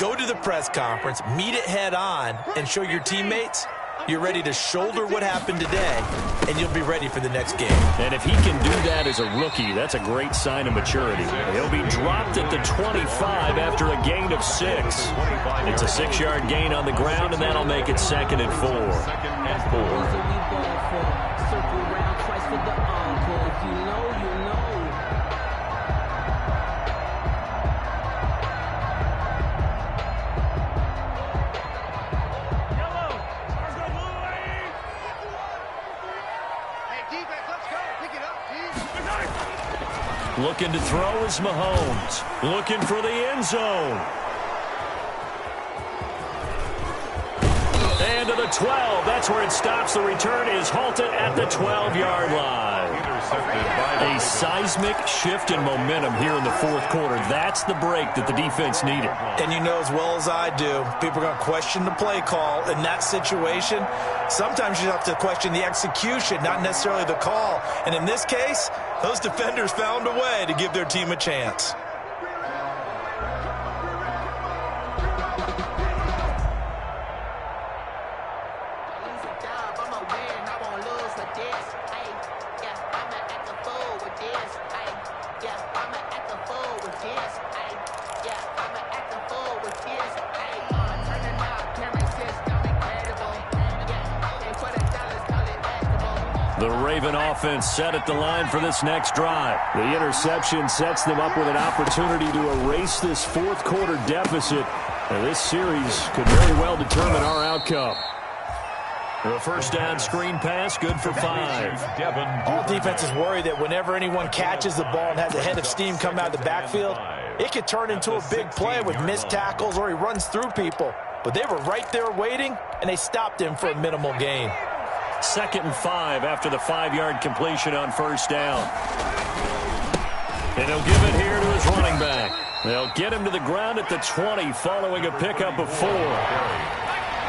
go to the press conference, meet it head on, and show your teammates you're ready to shoulder what happened today, and you'll be ready for the next game. And if he can do that as a rookie, that's a great sign of maturity. He'll be dropped at the 25 after a gain of 6. It's a 6-yard gain on the ground, and that'll make it 2nd and 4. Looking to throw is Mahomes. Looking for the end zone. And to the 12. That's where it stops. The return is halted at the 12-yard line. A seismic shift in momentum here in the 4th quarter. That's the break that the defense needed. And you know as well as I do, people are going to question the play call in that situation. Sometimes you have to question the execution, not necessarily the call. And in this case, those defenders found a way to give their team a chance. The Raven offense set at the line for this next drive. The interception sets them up with an opportunity to erase this 4th quarter deficit. And this series could very well determine our outcome. The first down screen pass, good for 5. All defenses worry that whenever anyone catches the ball and has a head of steam come out of the backfield, it could turn into a big play with missed tackles or he runs through people. But they were right there waiting, and they stopped him for a minimal gain. 2nd and 5 after the 5-yard completion on first down. And he'll give it here to his running back. They'll get him to the ground at the 20 following a pickup of 4.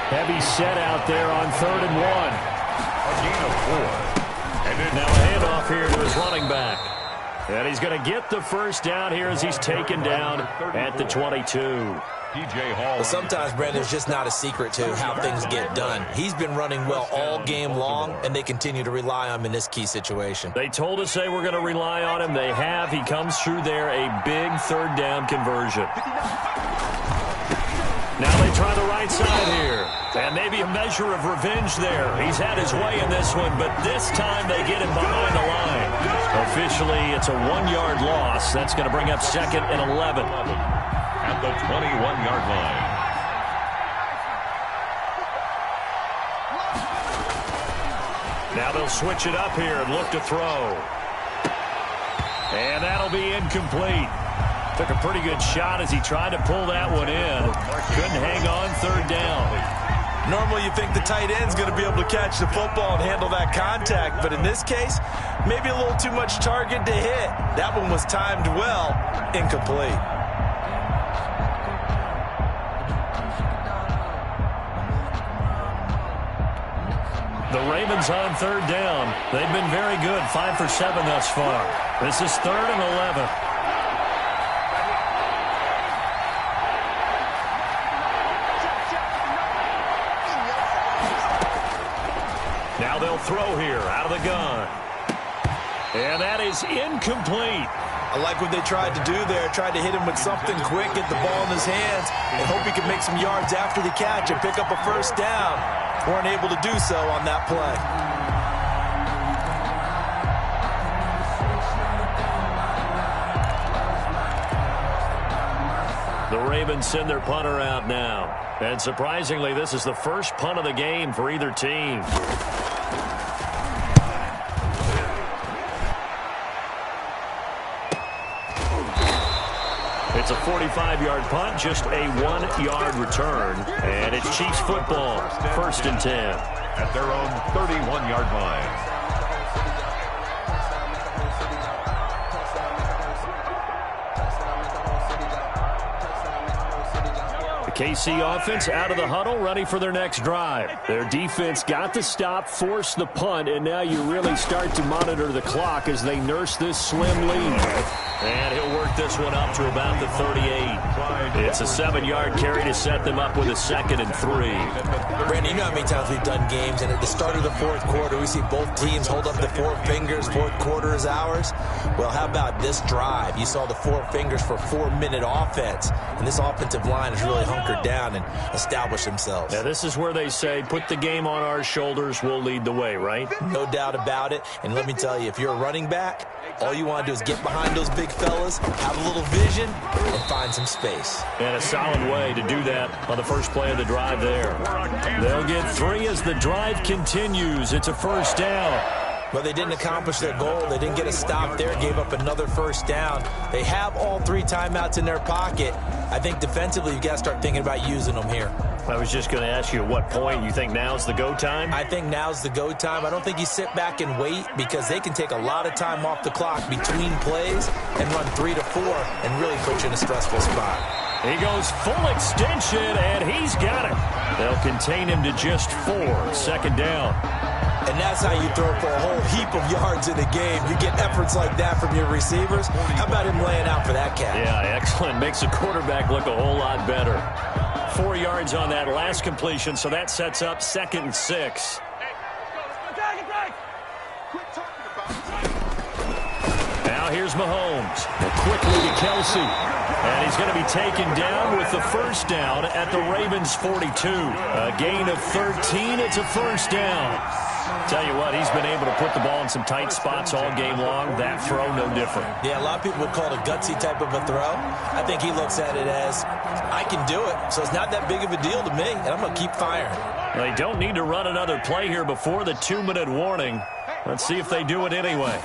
Heavy set out there on 3rd and 1. A gain of 4. Now a handoff here to his running back. And he's going to get the first down here as he's taken down at the 22. Well, sometimes, Brandon, it's just not a secret to how things get done. He's been running well all game long, and they continue to rely on him in this key situation. They told us they were going to rely on him. They have. He comes through there, a big 3rd down conversion. Now they try the right side here. And maybe a measure of revenge there. He's had his way in this one, but this time they get him behind the line. Officially, it's a 1-yard loss. That's going to bring up 2nd and 11. At the 21-yard line. Now they'll switch it up here and look to throw. And that'll be incomplete. Took a pretty good shot as he tried to pull that one in. Couldn't hang on 3rd down. Normally you think the tight end's going to be able to catch the football and handle that contact, but in this case, maybe a little too much target to hit. That one was timed well, incomplete. The Ravens on 3rd down. They've been very good, 5 for 7 thus far. This is 3rd and 11. Now they'll throw here out of the gun. And that is incomplete. I like what they tried to do there. Tried to hit him with something quick, get the ball in his hands, and hope he could make some yards after the catch and pick up a first down. Weren't able to do so on that play. The Ravens send their punter out now. And surprisingly, this is the first punt of the game for either team. It's a 45-yard punt, just a 1-yard return. And it's Chiefs football, 1st and 10. At their own 31-yard line. KC offense out of the huddle, ready for their next drive. Their defense got the stop, forced the punt, and now you really start to monitor the clock as they nurse this slim lead. And he'll work this one up to about the 38. It's a 7-yard carry to set them up with a 2nd and 3. Brandon, you know how many times we've done games, and at the start of the fourth quarter, we see both teams hold up the 4 fingers, fourth quarter is ours. Well, how about this drive? You saw the 4 fingers for 4-minute offense, and this offensive line has really hunkered down and established themselves. Yeah, this is where they say, put the game on our shoulders, we'll lead the way, right? No doubt about it, and let me tell you, if you're a running back, all you want to do is get behind those big fellas, have a little vision, and find some space. And a solid way to do that on the first play of the drive there. They'll get 3 as the drive continues. It's a 1st down. Well, they didn't accomplish their goal. They didn't get a stop there, gave up another 1st down. They have all 3 timeouts in their pocket. I think defensively, you've got to start thinking about using them here. I was just going to ask you at what point you think now's the go time? I think now's the go time. I don't think you sit back and wait because they can take a lot of time off the clock between plays and run 3 to 4 and really put you in a stressful spot. He goes full extension, and he's got it. They'll contain him to just 4, 2nd down. And that's how you throw for a whole heap of yards in a game. You get efforts like that from your receivers. How about him laying out for that catch? Yeah, excellent. Makes the quarterback look a whole lot better. 4 yards on that last completion, so that sets up 2nd and 6. Now here's Mahomes. Quickly to Kelsey. And he's going to be taken down with the 1st down at the Ravens' 42. A gain of 13. It's a 1st down. Tell you what, he's been able to put the ball in some tight spots all game long. That throw, no different. Yeah, a lot of people would call it a gutsy type of a throw. I think he looks at it as, I can do it, so it's not that big of a deal to me, and I'm going to keep firing. They don't need to run another play here before the 2-minute warning. Let's see if they do it anyway.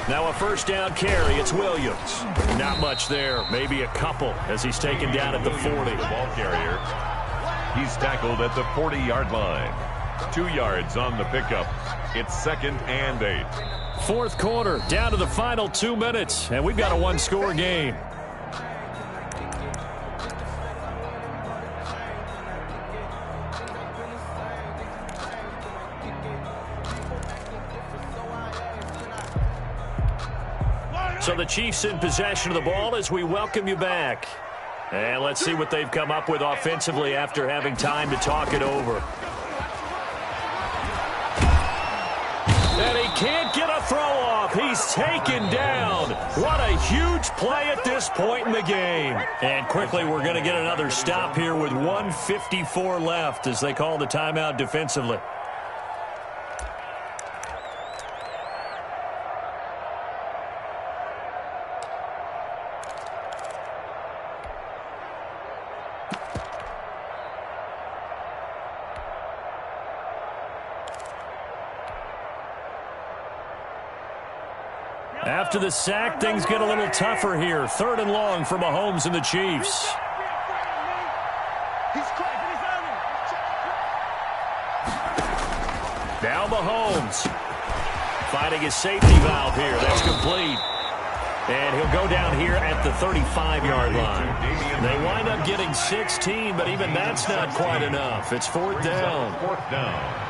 Now a 1st down carry. It's Williams. Not much there. Maybe a couple as he's taken down at the 40. The ball carrier. He's tackled at the 40-yard line. 2 yards on the pickup. It's 2nd and 8. 4th quarter, down to the final 2 minutes, and we've got a 1-score game. So the Chiefs in possession of the ball as we welcome you back. And let's see what they've come up with offensively after having time to talk it over. And he can't get a throw off. He's taken down. What a huge play at this point in the game. And quickly, we're going to get another stop here with 1:54 left as they call the timeout defensively. After the sack, things get a little tougher here. 3rd and long for Mahomes and the Chiefs. Now Mahomes finding his safety valve here. That's complete. And he'll go down here at the 35-yard line. They wind up getting 16, but even that's not quite enough. It's 4th down. 4th down.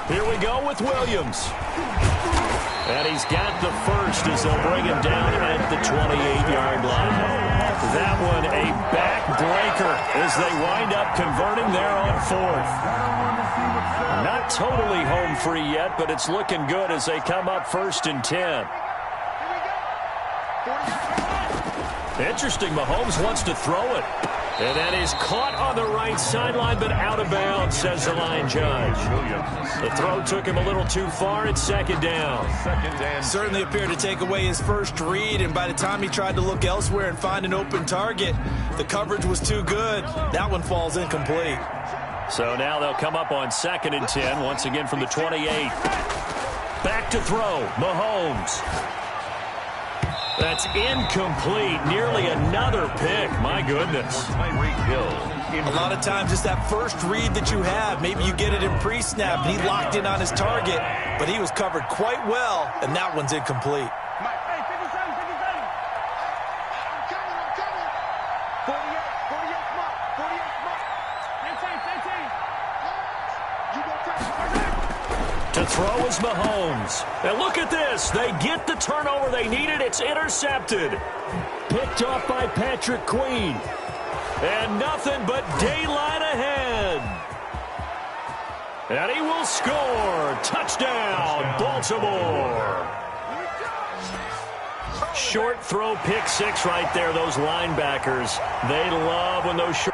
Here we go with Williams. And he's got the 1st as they'll bring him down at the 28-yard line. That one a backbreaker as they wind up converting there on 4th. Not totally home free yet, but it's looking good as they come up 1st and 10. Interesting, Mahomes wants to throw it. And that is caught on the right sideline, but out of bounds, says the line judge. The throw took him a little too far. It's 2nd down. Certainly appeared to take away his first read, and by the time he tried to look elsewhere and find an open target, the coverage was too good. That one falls incomplete. So now they'll come up on 2nd and 10, once again from the 28. Back to throw, Mahomes. That's incomplete. Nearly another pick. My goodness. A lot of times it's that first read that you have. Maybe you get it in pre-snap, and he locked in on his target, but he was covered quite well, and that one's incomplete. To throw is Mahomes. And look at this. They get the turnover they needed. It's intercepted. Picked off by Patrick Queen. And nothing but daylight ahead. And he will score. Touchdown, Baltimore. Short throw, pick six right there. Those linebackers, they love when those short.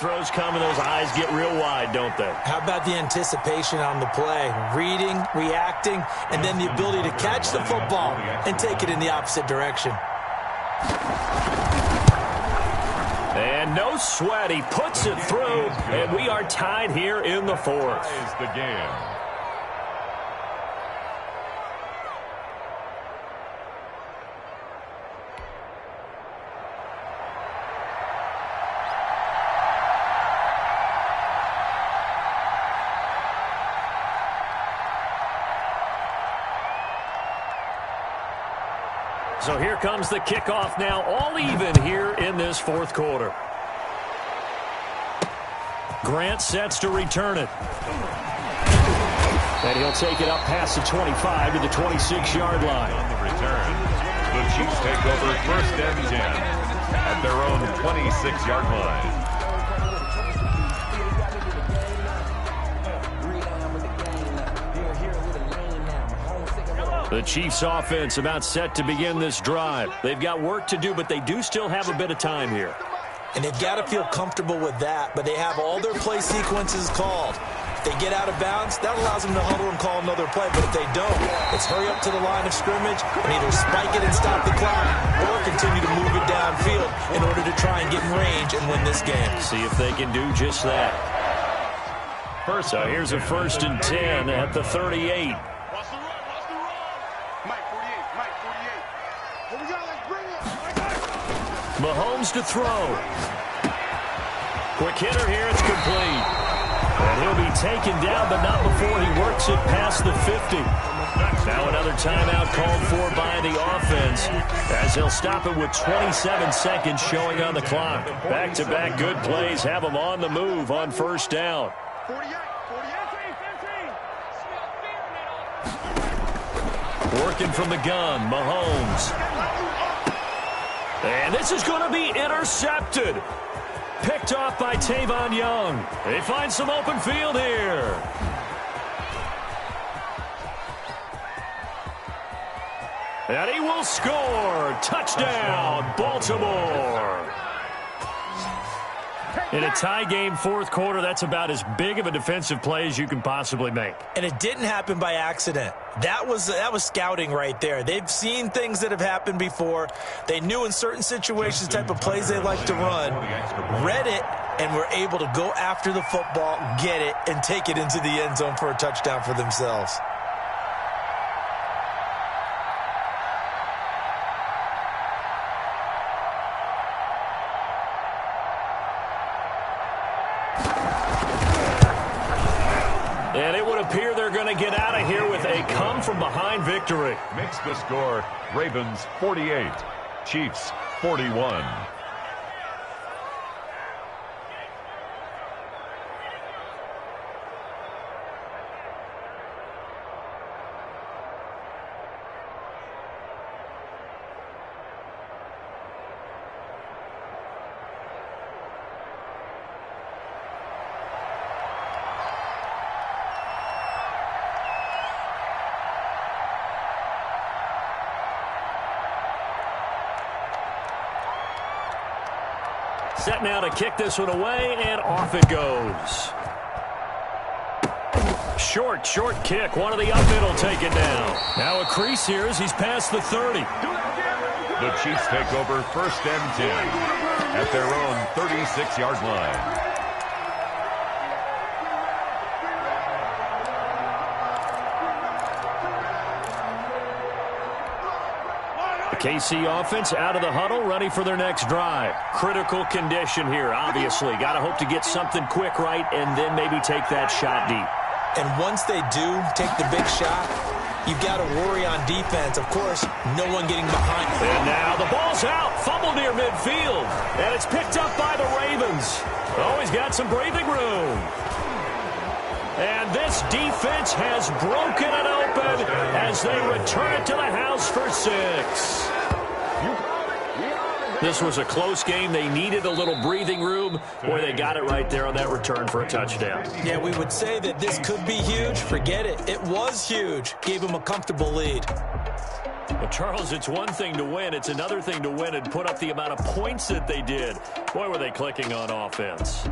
Throws come and those eyes get real wide, don't they? How about the anticipation on the play? Reading, reacting, and then the ability to catch the football and take it in the opposite direction. And no sweat. He puts it through, and we are tied here in the fourth. Ties the game. So here comes the kickoff now, all even here in this fourth quarter. Grant sets to return it. And he'll take it up past the 25 to the 26-yard line. On the return, the Chiefs take over first and 10 at their own 26-yard line. The Chiefs offense about set to begin this drive. They've got work to do, but they do still have a bit of time here. And they've got to feel comfortable with that, but they have all their play sequences called. If they get out of bounds, that allows them to huddle and call another play, but if they don't, it's hurry up to the line of scrimmage and either spike it and stop the clock or continue to move it downfield in order to try and get in range and win this game. See if they can do just that. So here's a 1st and 10 at the 38. Mahomes to throw. Quick hitter here, it's complete. And he'll be taken down, but not before he works it past the 50. Now another timeout called for by the offense, as he'll stop it with 27 seconds showing on the clock. Back-to-back good plays have him on the move on first down. Working from the gun, Mahomes. And this is going to be intercepted. Picked off by Tavon Young. They find some open field here. And he will score. Touchdown, Baltimore. In a tie game fourth quarter, that's about as big of a defensive play as you can possibly make. And it didn't happen by accident. That was scouting right there. They've seen things that have happened before. They knew in certain situations the type of plays they like to run, read it, and were able to go after the football, get it, and take it into the end zone for a touchdown for themselves. And it would appear they're going to get out of here with a come-from-behind victory. Makes the score Ravens 48, Chiefs 41. Set now to kick this one away, and off it goes. Short kick. One of the up middle taken down. Now a crease here as he's past the 30. The Chiefs take over first and 10 at their own 36-yard line. KC offense out of the huddle, ready for their next drive. Critical condition here, obviously. Got to hope to get something quick right and then maybe take that shot deep. And once they do take the big shot, you've got to worry on defense. Of course, no one getting behind. And now the ball's out. Fumble near midfield. And it's picked up by the Ravens. Always got some breathing room. And this defense has broken it open as they return it to the house for 6. This was a close game. They needed a little breathing room, where they got it right there on that return for a touchdown. Yeah, we would say that this could be huge. Forget it. It was huge. Gave them a comfortable lead. Well, Charles, it's one thing to win. It's another thing to win and put up the amount of points that they did. Boy, were they clicking on offense.